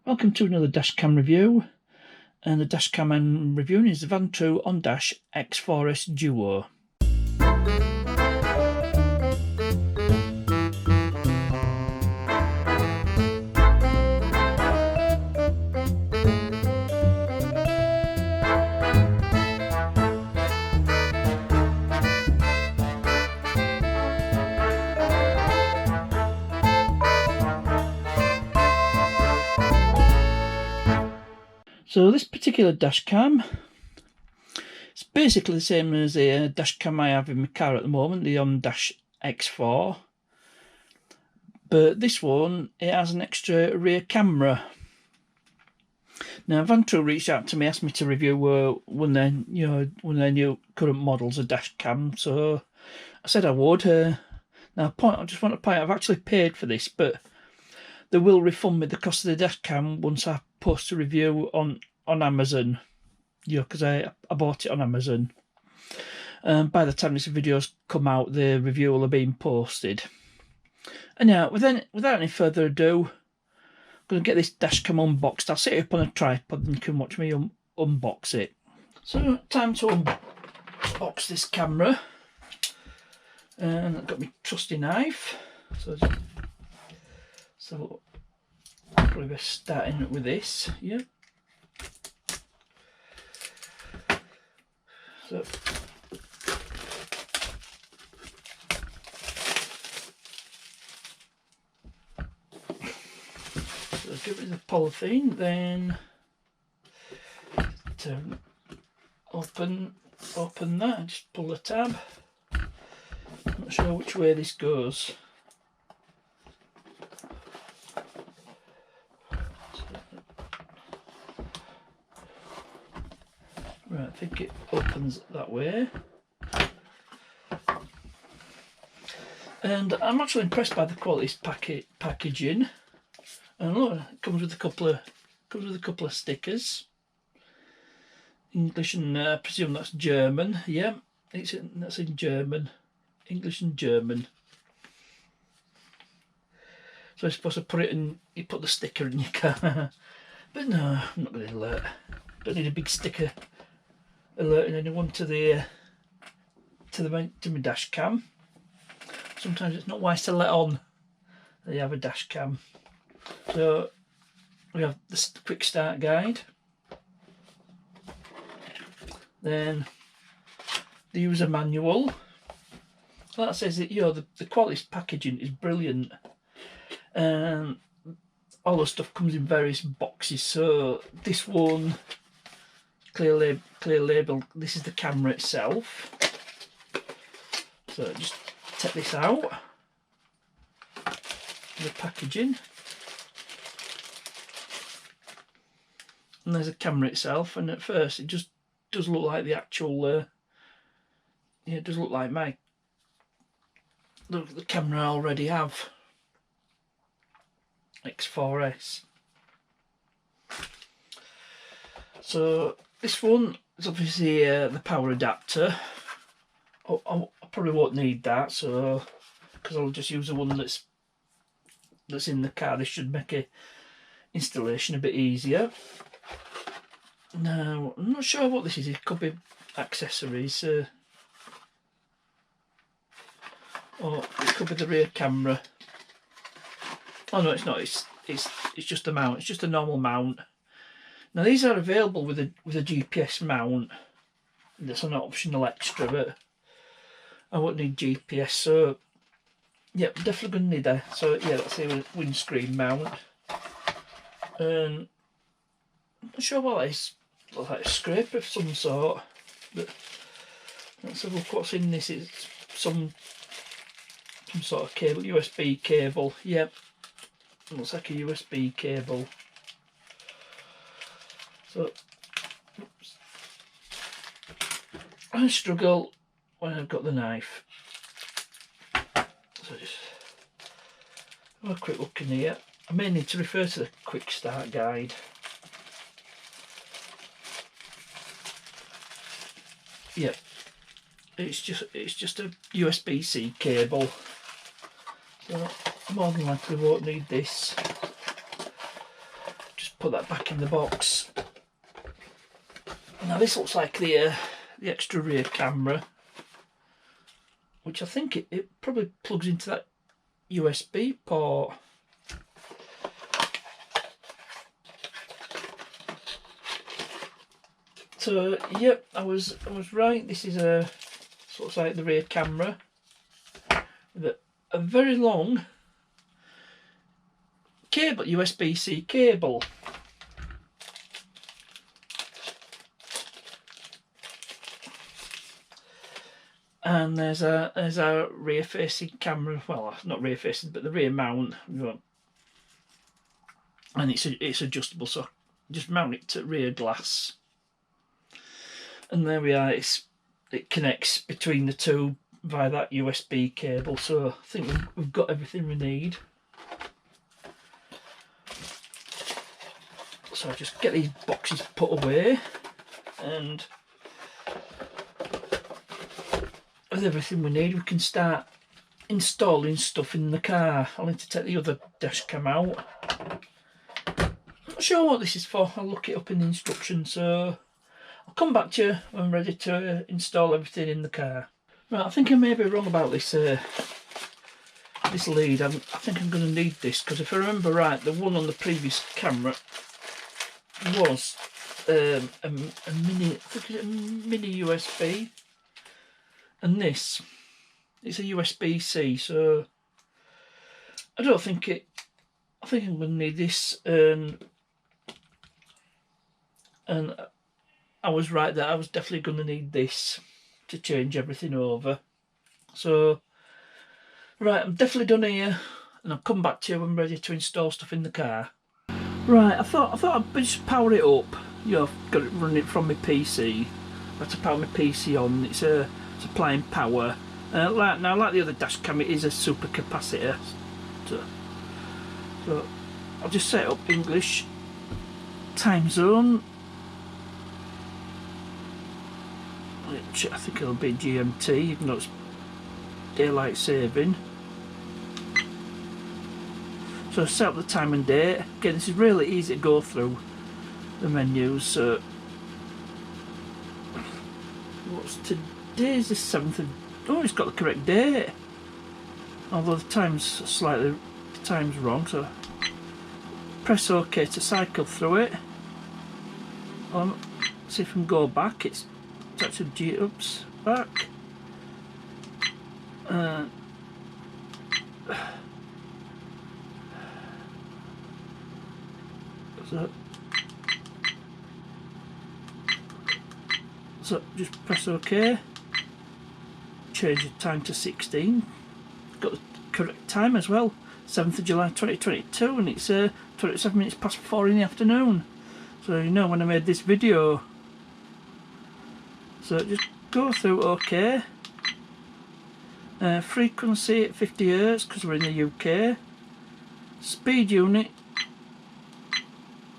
Welcome to another dashcam review, and the dashcam I'm reviewing is the Vantrue OnDash X4S Duo. So this particular dashcam, it's basically the same as the dashcam I have in my car at the moment, the OnDash X4. But this one, it has an extra rear camera. Now Vantrue reached out to me, asked me to review one of their new current models of dashcam. So I said I would. Now I just want to point out, I've actually paid for this, but they will refund me the cost of the dashcam once I post a review on Amazon. Because I bought it on Amazon. By the time this video's come out, the review will have been posted. And now, without any further ado, I'm going to get this dashcam unboxed. I'll set it up on a tripod and you can watch me unbox it. So, time to unbox this camera. And I've got my trusty knife. So probably best starting with this. Yep. So get rid of the polythene, then to open that and just pull the tab. I'm not sure which way this goes. Right, I think it opens that way. And I'm actually impressed by the quality of packaging. And look, it comes with a couple of stickers. English and I presume that's German. Yeah, that's in German. English and German. So I suppose I put it in, you put the sticker in your car. But no, I'm not going to alert. Don't need a big sticker alerting anyone to my dash cam. Sometimes it's not wise to let on that you have a dash cam. So we have this quick start guide, then the user manual. That says that the quality packaging is brilliant, and all the stuff comes in various boxes. So this one, clear label. This is the camera itself. So just take this out. The packaging. And there's a camera itself, and at first it just does look like the actual it does look like the camera I already have, X4S. So this one is obviously the power adapter. I probably won't need that, so because I'll just use the one that's in the car. This should make installation a bit easier. Now, I'm not sure what this is. It could be accessories, or it could be the rear camera. Oh no, it's not. It's just a mount. It's just a normal mount. Now these are available with a GPS mount. That's an optional extra, but I won't need GPS. So yeah, definitely gonna need that. So yeah, that's a windscreen mount. And I'm not sure what that is. Looks like a scraper of some sort, but let's have a look what's in this. It's some sort of cable, USB cable. Yep, looks like a USB cable. So oops. I struggle when I've got the knife. So just have a quick look in here. I may need to refer to the quick start guide. Yeah, it's just a USB-C cable. So more than likely won't need this. Just put that back in the box. Now this looks like the extra rear camera, which I think it probably plugs into that USB port. So yep, I was right. This is looks like the rear camera with a very long cable, USB-C cable. And there's our rear facing camera, well not rear facing but the rear mount, and it's adjustable, so just mount it to rear glass. And there we are, it connects between the two via that USB cable, so I think we've got everything we need. So I'll just get these boxes put away, and with everything we need we can start installing stuff in the car. I'll need to take the other dash cam out. Not sure what this is for, I'll look it up in the instructions, so I'll come back to you when I'm ready to install everything in the car. Right, I think I may be wrong about this this lead. I think I'm going to need this, because if I remember right, the one on the previous camera was a mini, I think it's a mini USB, and this it's a USB-C, so I don't think it. I think I'm going to need this, and I was right that I was definitely going to need this to change everything over. So right, I'm definitely done here, and I'll come back to you when I'm ready to install stuff in the car. Right, I thought I'd just power it up. You know, I've got it running from my PC. I have to power my PC on. It's applying power. Like the other dash cam, it is a super capacitor. So I'll just set up English time zone, which I think it'll be GMT, even though it's daylight saving. So set up the time and date. Again, this is really easy to go through the menus. So what's today's the 7th of, oh, it's got the correct date, although the time's wrong, so press OK to cycle through it. See if I can go back. It's actually oops, back. So just press OK, change the time to 16, got the correct time as well, 7th of July 2022, and it's 27 minutes past 4 in the afternoon, so you know when I made this video. So just go through OK, frequency at 50 Hz because we're in the UK, speed unit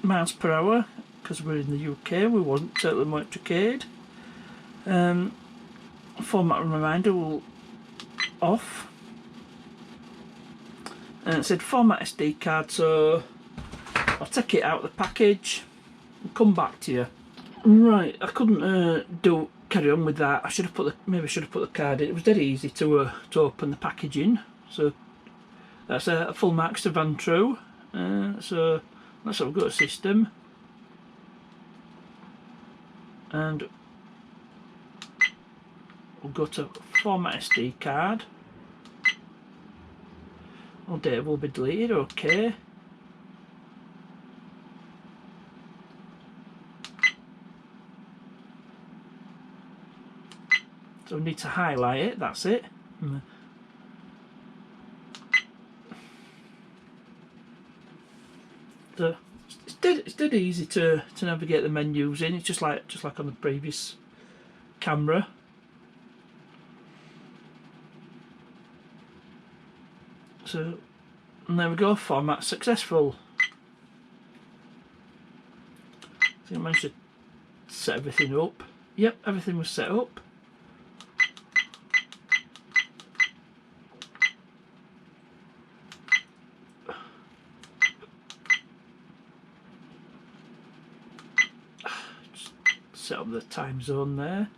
miles per hour because we're in the UK, we wasn't totally motorcade. Format reminder will off, and it said format SD card, so I'll take it out of the package and come back to you. Right, I couldn't carry on with that. I should have put the card in. It was dead easy to open the packaging. So that's a full marks to Vantrue. So that's how we've got a system, and we'll go to format SD card. All data will be deleted. OK. So we need to highlight it. That's it. So it's dead easy to navigate the menus in. It's just like on the previous camera. So, and there we go, format successful. I think I managed to set everything up. Yep, everything was set up. set up the time zone there.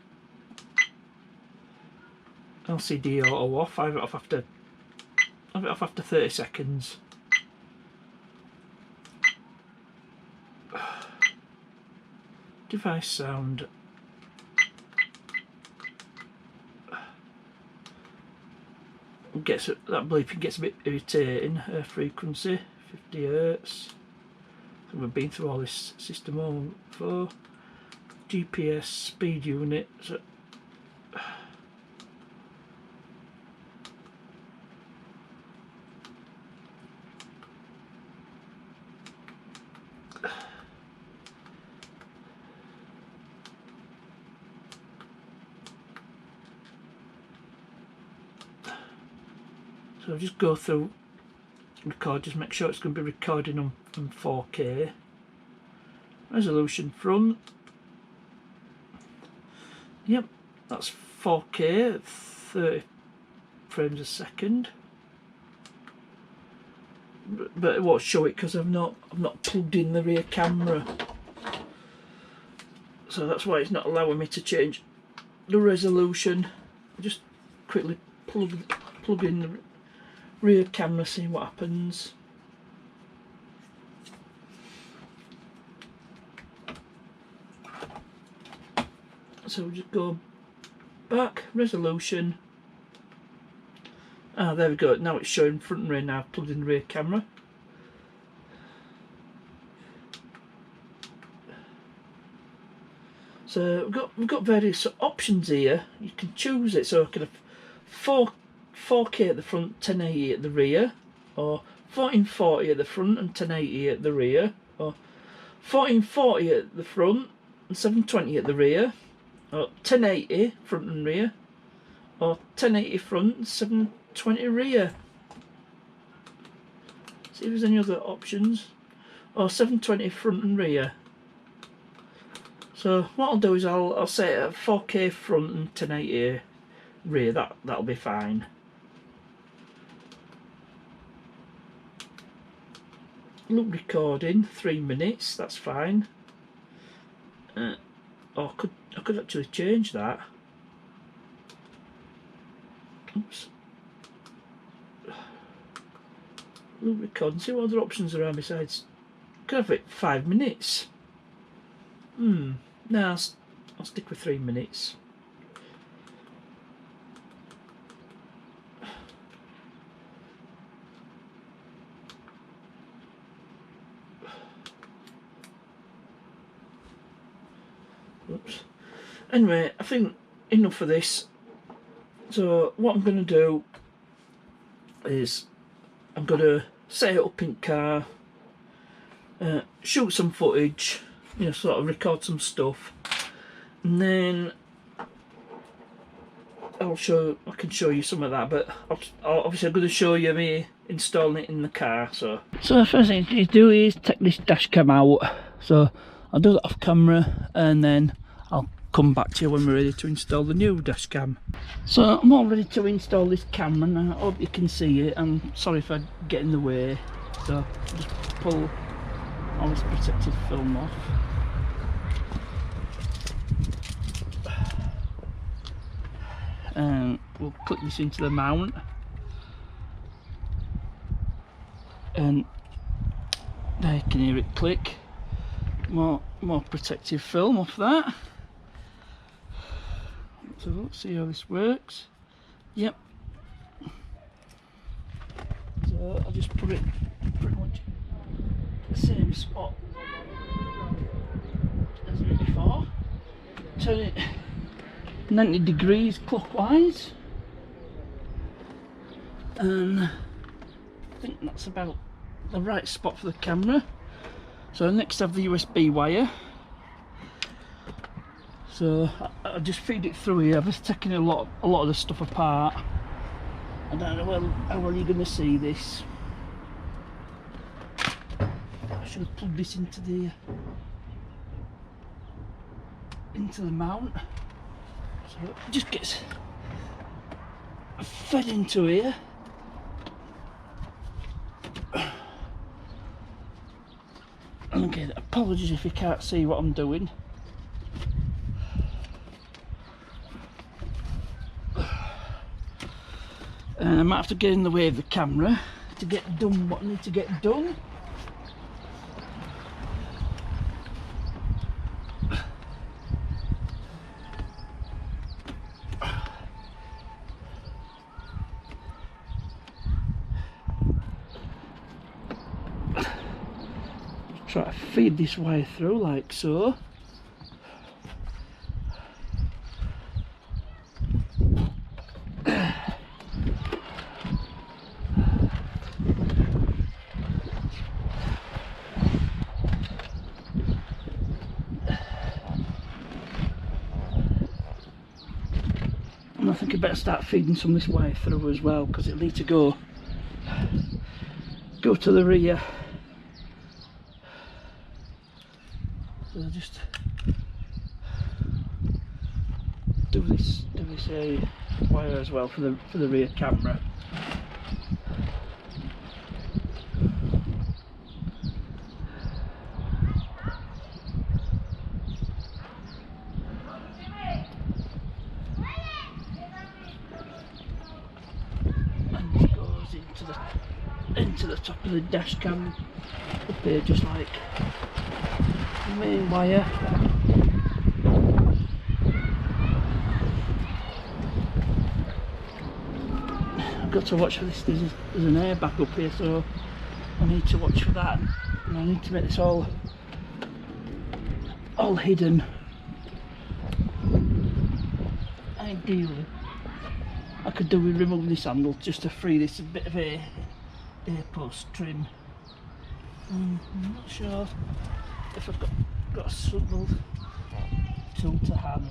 LCD auto off. I have it off after 30 seconds. Device sound. That bleeping gets a bit irritating. Frequency 50 Hz. So we've been through all this system all before. GPS speed unit. So I'll just go through record, just make sure it's going to be recording on 4K. Resolution front. Yep, that's 4K, 30 frames a second. But it won't show it because I've not plugged in the rear camera. So that's why it's not allowing me to change the resolution. I'll just quickly plug in the rear camera, see what happens. So we'll just go back, resolution. Ah, there we go. Now it's showing front and rear. Now I've plugged in the rear camera. So we've got various options here. You can choose it. So I can have 4K at the front, 1080 at the rear, or 1440 at the front and 1080 at the rear, or 1440 at the front and 720 at the rear, or 1080 front and rear, or 1080 front and 720 rear. See if there's any other options, or 720 front and rear. So what I'll do is I'll set it at 4K front and 1080 rear. That'll be fine. Loop recording 3 minutes. That's fine. I could actually change that. Oops. Loop recording. See what other options there are besides. Could have it 5 minutes. No, I'll stick with 3 minutes. Oops. Anyway, I think enough for this. So what I'm going to do is I'm going to set it up in car, shoot some footage, you know, sort of record some stuff, and then I can show you some of that. But obviously I'm going to show you me installing it in the car. So the first thing you do is take this dash cam out. So I'll do that off camera, and then I'll come back to you when we're ready to install the new dash cam. So I'm all ready to install this cam, and I hope you can see it. I'm sorry if I get in the way. So I'll just pull all this protective film off. And we'll click this into the mount, and there you can hear it click. More protective film off that. So let's see how this works. Yep. So I'll just put it pretty much the same spot as before. Turn it 90 degrees clockwise, and I think that's about the right spot for the camera. So next I have the USB wire. So I just feed it through here. I've just taken a lot of the stuff apart. I don't know how well you're going to see this. I should have plugged this into the mount. So it just gets fed into here. Okay, apologies if you can't see what I'm doing. and I might have to get in the way of the camera to get done what I need to get done. Try to feed this wire through like so. And I think I better start feeding some of this wire through as well, because it'll need to go to the rear. So just do this wire as well for the rear camera. And this goes into the top of the dash cam up here, just like the main wire. I've got to watch for this. There's an airbag up here, so I need to watch for that, and I need to make this all hidden. Ideally I could do with removing this handle just to free this a bit of a post trim. I'm not sure if I've got a suitable tool to hand.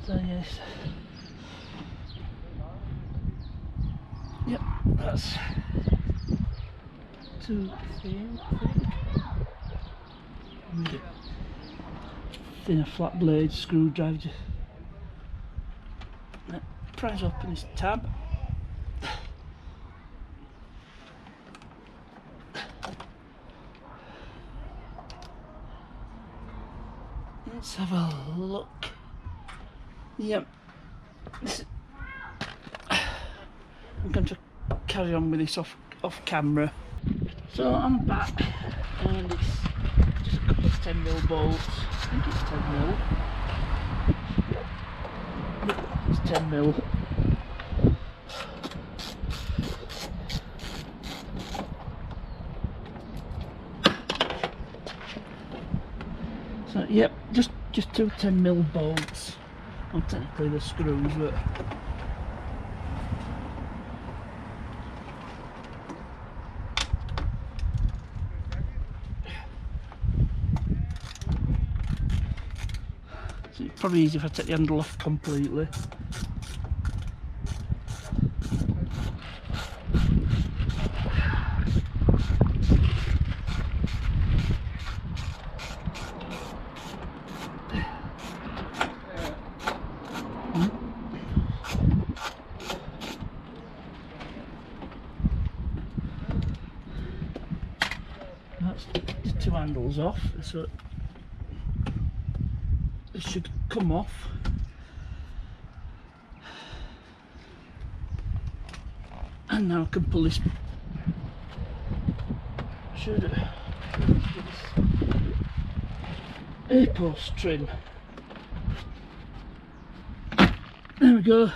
So yes, yep, that's too thin, I think. Thinner flat blade screwdriver. Prise open this tab. Let's have a look. Yep. I'm going to carry on with this off camera. So I'm back, and it's just a couple of 10mm bolts. I think it's 10mm. It's 10mm. So yep, just two 10mm bolts. Well, technically the screws, but so it's probably easy if I take the handle off completely. That's just two handles off, so it should come off. And now I can pull this. Should A-post trim. There we go.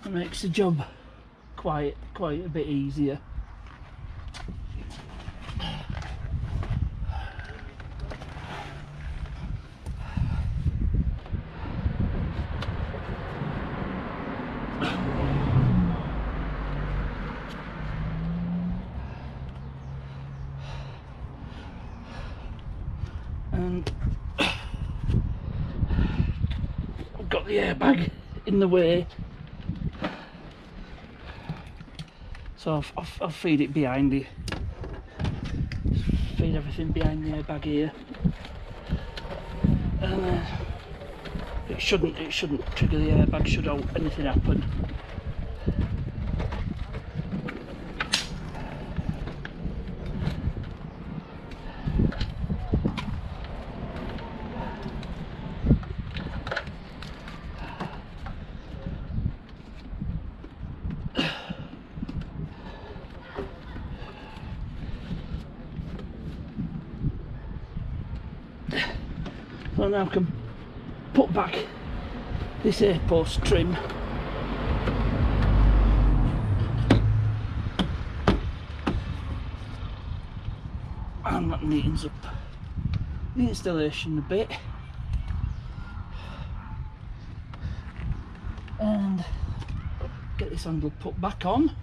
That makes the job quite a bit easier. And I've got the airbag in the way, so I'll feed it behind it. Just feed everything behind the airbag here, and it shouldn't trigger the airbag should anything happen. So now I can put back this air post trim. And that neatens up the installation a bit. And get this handle put back on.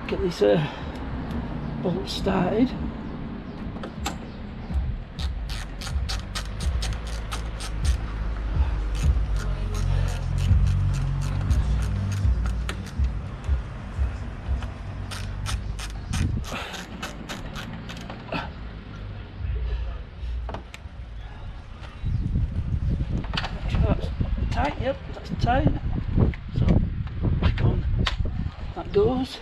Get this bolt started. That's tight, yep, that's tight. So back on that goes.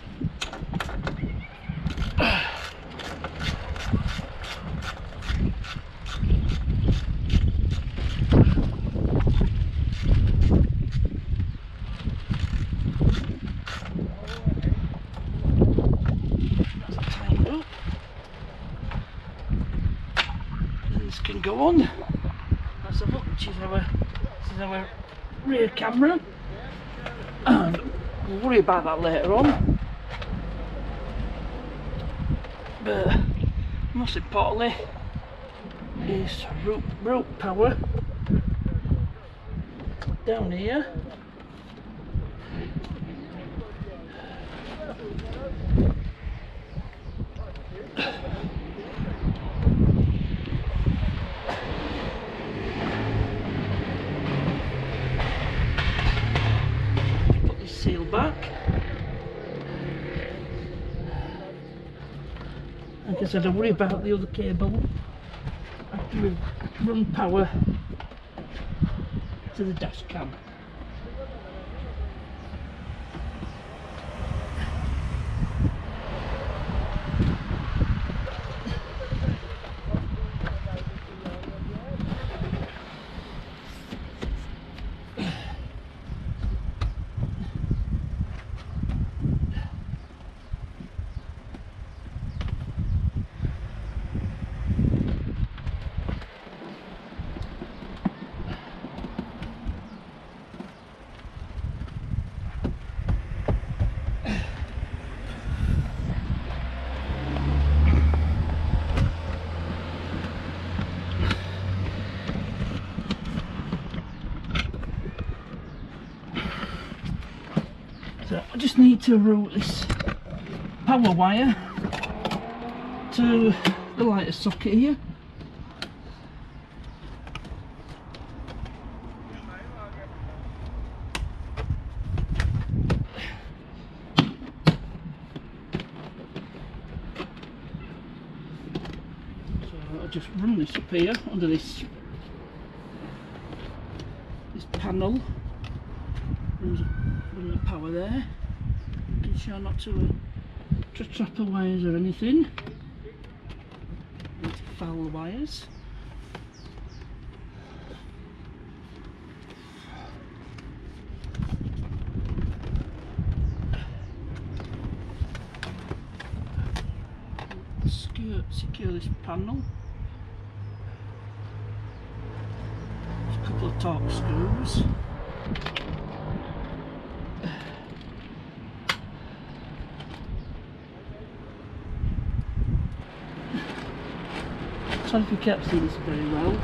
Can go on. Let's have a look. This is our rear camera, and we'll worry about that later on. But most importantly is rope power down here. Seal back. Like I said, I worry about the other cable after we run power to the dash cam. So I just need to route this power wire to the lighter socket here. So I'll just run this up here under this panel. Run the power there, making sure not to trap the wires or anything, not to foul the wires. Secure this panel. There's a couple of torque screws. Sorry if you can't see this very well.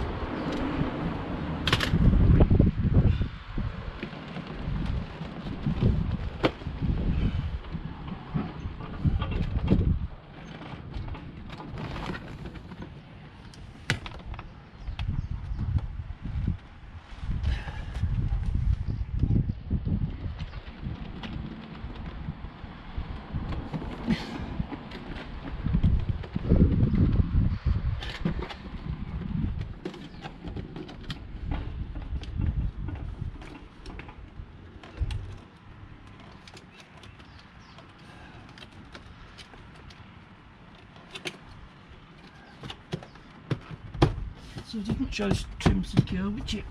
So just make sure it's trim secure, which it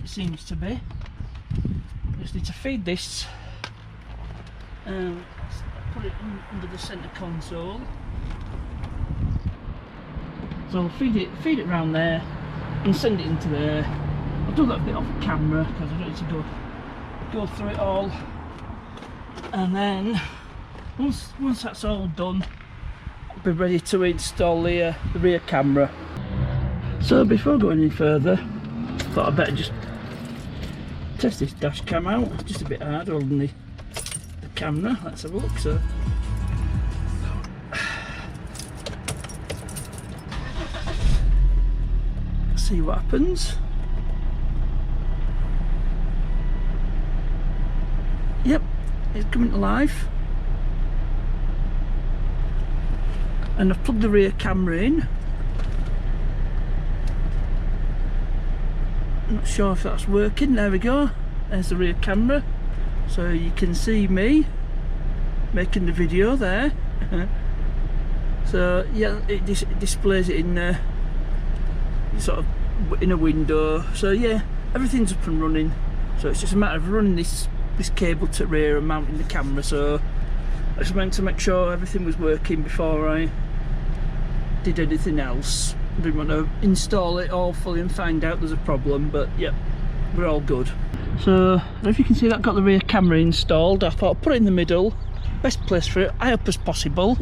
seems to be. Just need to feed this and put it under the centre console. So I'll feed it round there and send it into there. I'll do that bit off camera because I don't need to go through it all. And then once that's all done, I'll be ready to install the rear camera. So before going any further, I thought I'd better just test this dash cam out. It's just a bit hard holding the camera. Let's have a look. So see what happens. Yep, it's coming to life. And I've plugged the rear camera in. Not sure if that's working. There we go. There's the rear camera. So you can see me making the video there. So yeah, it displays it in sort of in a window. So yeah, everything's up and running. So it's just a matter of running this cable to rear and mounting the camera. So I just meant to make sure everything was working before I did anything else. I didn't want to install it all fully and find out there's a problem, but yep, we're all good. So I don't know if you can see that, got the rear camera installed. I thought I'd put it in the middle, best place for it, high up as possible.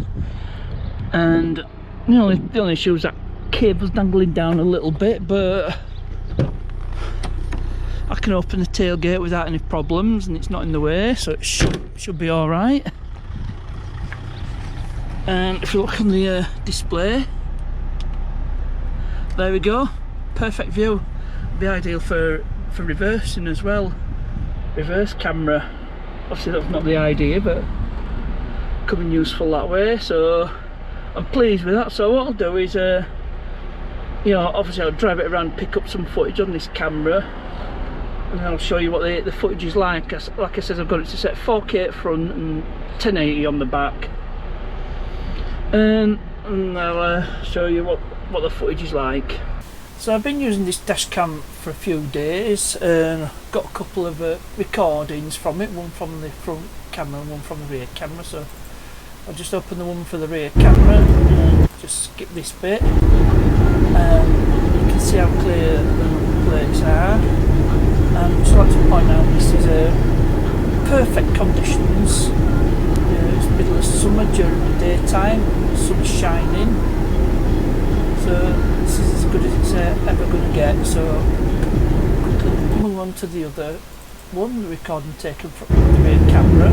And the only issue is that cable's dangling down a little bit, but I can open the tailgate without any problems and it's not in the way, so it should be alright. And if you look on the display, there we go, perfect view. Be ideal for reversing as well. Reverse camera, obviously that's not the idea, but coming useful that way. So I'm pleased with that. So what I'll do is you know, obviously I'll drive it around, pick up some footage on this camera, and then I'll show you what the footage is like. Like I said, I've got it to set 4K at front and 1080 on the back, and I'll show you what the footage is like. So I've been using this dash cam for a few days and got a couple of recordings from it, one from the front camera and one from the rear camera. So I'll just open the one for the rear camera and just skip this bit. You can see how clear the plates are. And I'd just like to point out this is perfect conditions. It's the middle of summer during the daytime, the sun's shining. So this is as good as it's ever going to get. So quickly move on to the other one, the recording taken from the rear camera,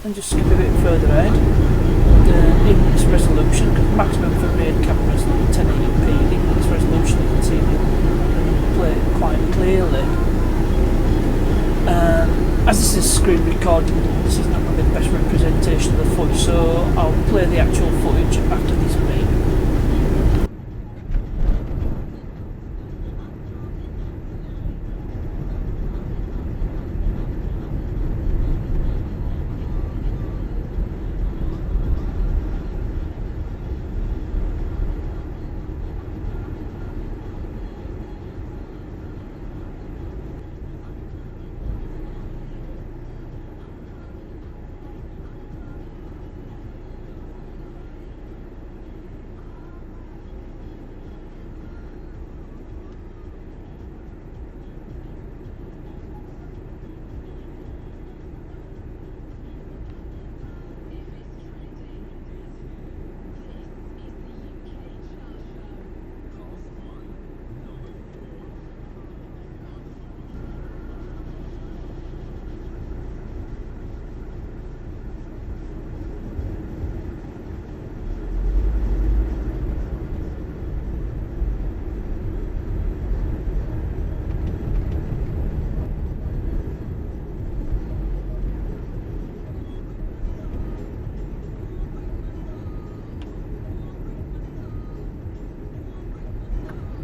and just skip a bit further ahead. In this resolution, because maximum for rear camera is 1080p. In this resolution, you can see the plate quite clearly. As this is screen recording, this is not going to be the best representation of the footage, so I'll play the actual footage after this beat.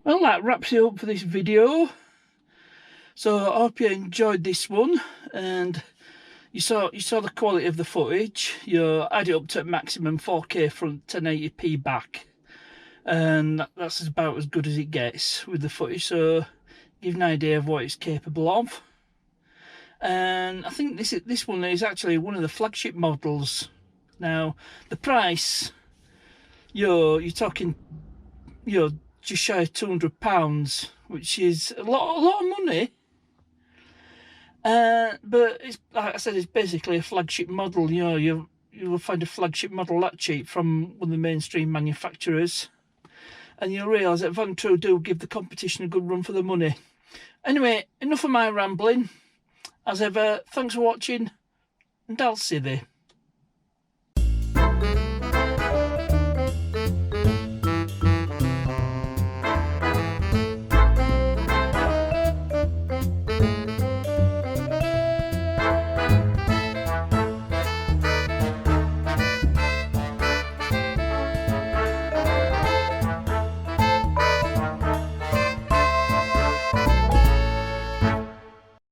Well, that wraps it up for this video. So I hope you enjoyed this one, and you saw the quality of the footage. I had it up to maximum 4K front, 1080p back, and that's about as good as it gets with the footage, so give an idea of what it's capable of. And I think this one is actually one of the flagship models. Now the price, you're talking, just shy of £200, which is a lot of money. But it's, like I said, it's basically a flagship model. You will find a flagship model that cheap from one of the mainstream manufacturers, and you'll realise that Vantrue do give the competition a good run for the money. Anyway, enough of my rambling. As ever, thanks for watching, and I'll see you.